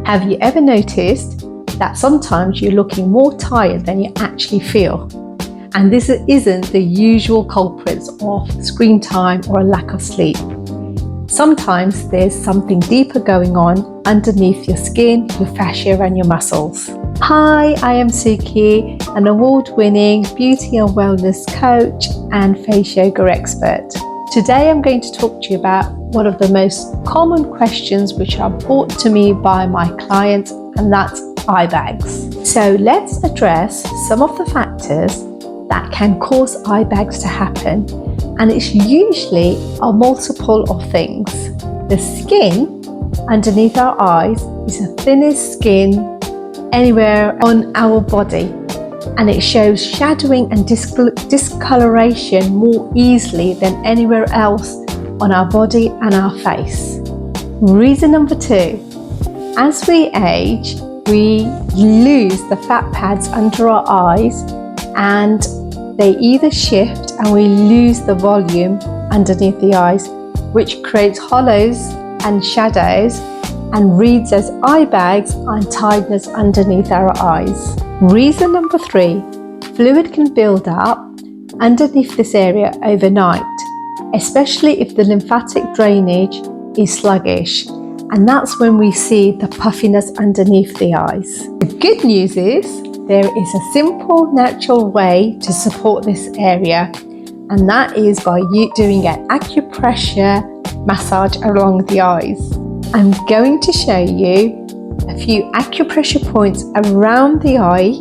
Have you ever noticed that sometimes you're looking more tired than you actually feel? And this isn't the usual culprits of screen time or a lack of sleep. Sometimes there's something deeper going on underneath your skin, your fascia and your muscles. Hi, I am Suki, an award-winning beauty and wellness coach and face yoga expert. Today I'm going to talk to you about one of the most common questions which are brought to me by my clients, and that's eye bags. So let's address some of the factors that can cause eye bags to happen, and it's usually a multiple of things. The skin underneath our eyes is the thinnest skin anywhere on our body, and it shows shadowing and discoloration more easily than anywhere else on our body and our face. Reason number 2, as we age, we lose the fat pads under our eyes and they either shift and we lose the volume underneath the eyes, which creates hollows and shadows and reads as eye bags and tiredness underneath our eyes. Reason number 3, fluid can build up underneath this area overnight, especially if the lymphatic drainage is sluggish, and that's when we see the puffiness underneath the eyes. The good news is there is a simple, natural way to support this area, and that is by you doing an acupressure massage along the eyes. I'm going to show you a few acupressure points around the eye,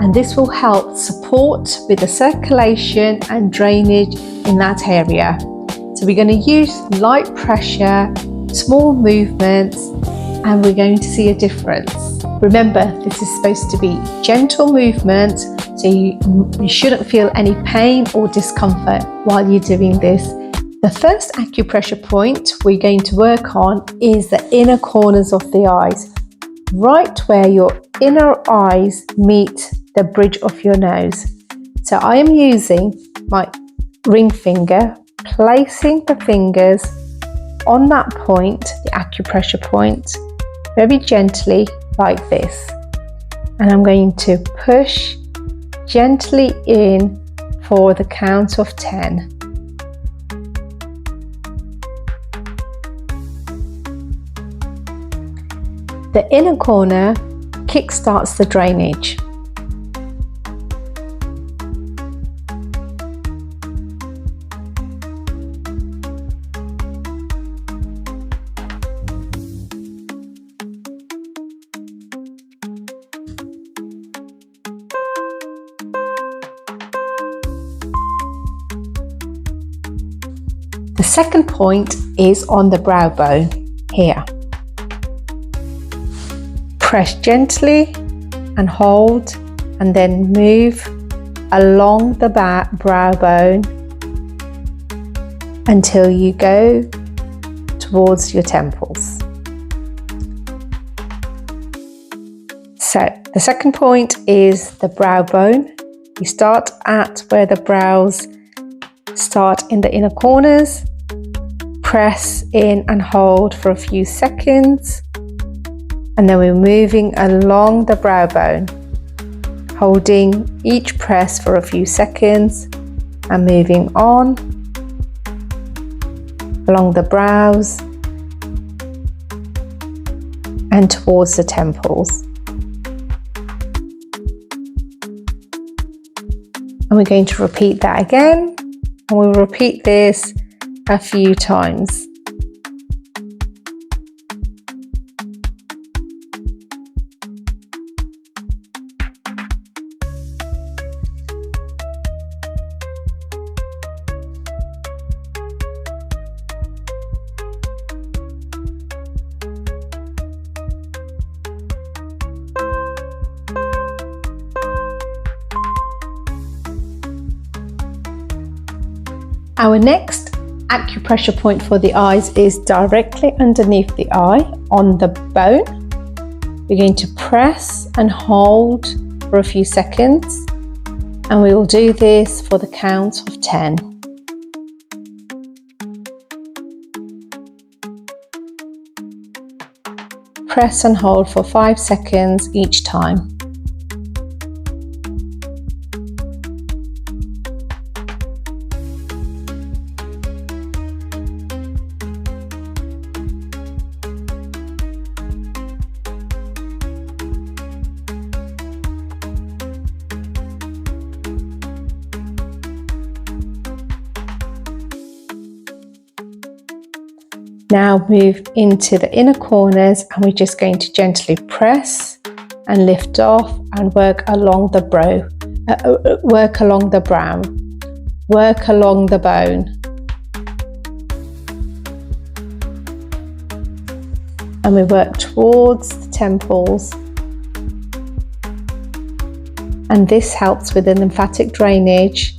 and this will help support with the circulation and drainage in that area. So we're going to use light pressure, small movements, and we're going to see a difference. Remember, this is supposed to be gentle movement, so you shouldn't feel any pain or discomfort while you're doing this. The first acupressure point we're going to work on is the inner corners of the eyes, right where your inner eyes meet the bridge of your nose. So I am using my ring finger, placing the fingers on that point, the acupressure point, very gently like this. And I'm going to push gently in for the count of 10. The inner corner kickstarts the drainage. The second point is on the brow bone here. Press gently and hold, and then move along the brow bone until you go towards your temples. So the second point is the brow bone. You start at where the brows start in the inner corners. Press in and hold for a few seconds, and then we're moving along the brow bone, holding each press for a few seconds and moving on along the brows and towards the temples. And we're going to repeat that again, and we'll repeat this a few times. Our next acupressure point for the eyes is directly underneath the eye on the bone. We're going to press and hold for a few seconds, and we will do this for the count of 10. press and hold for 5 seconds each time. Now move into the inner corners, and we're just going to gently press and lift off and work along the brow, work along the brow, work along the bone. And we work towards the temples. And this helps with the lymphatic drainage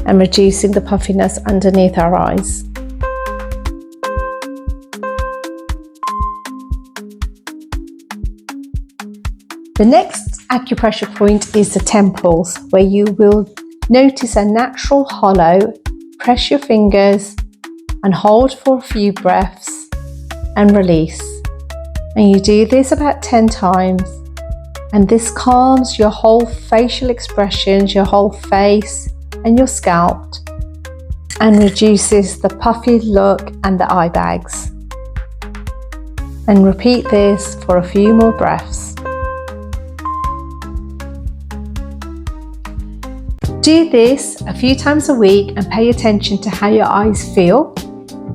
and reducing the puffiness underneath our eyes. The next acupressure point is the temples, where you will notice a natural hollow. Press your fingers and hold for a few breaths and release. And you do this about 10 times. And this calms your whole facial expressions, your whole face and your scalp, and reduces the puffy look and the eye bags. And repeat this for a few more breaths. Do this a few times a week and pay attention to how your eyes feel.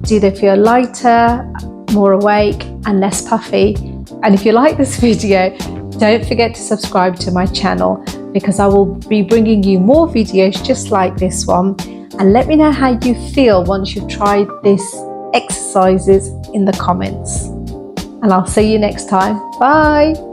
Do they feel lighter, more awake and less puffy? And if you like this video, don't forget to subscribe to my channel, because I will be bringing you more videos just like this one. And let me know how you feel once you've tried these exercises in the comments. And I'll see you next time. Bye.